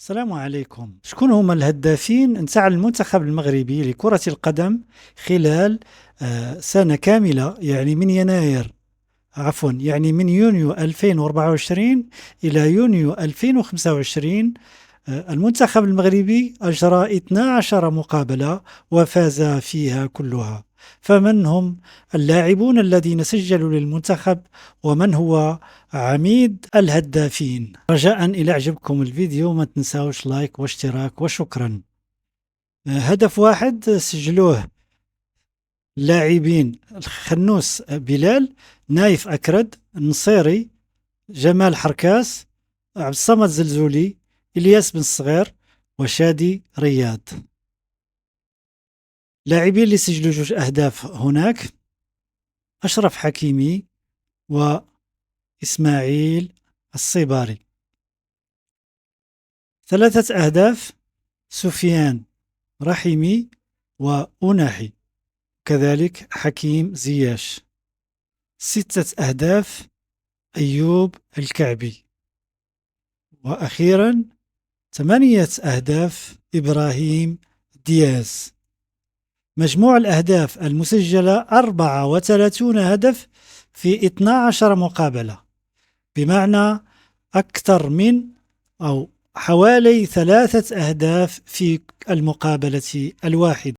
السلام عليكم. شكون هما الهدافين نتاع المنتخب المغربي لكرة القدم خلال سنة كاملة، يعني من يناير، عفوا، يعني من يونيو 2024 إلى يونيو 2025. المنتخب المغربي أجرى 12 مقابلة وفاز فيها كلها. فمن هم اللاعبون الذين سجلوا للمنتخب؟ ومن هو عميد الهدافين؟ رجاء إلى إعجابكم الفيديو ما تنساوش لايك واشتراك وشكرا. هدف واحد سجلوه لاعبين: الخنوس بلال، نايف أكرد، النصيري، جمال حركاس، عبد الصمد زلزولي، إلياس بن الصغير، وشادي رياض. لاعبين اللي سجلوا جوج أهداف هناك: أشرف حكيمي وإسماعيل الصيباري. 3 أهداف: سفيان رحيمي وأناحي، كذلك حكيم زياش. 6 أهداف: أيوب الكعبي. وأخيرا 8 أهداف: إبراهيم دياز. مجموع الأهداف المسجلة 34 هدف في 12 مقابلة، بمعنى أكثر من أو حوالي 3 أهداف في المقابلة الواحدة.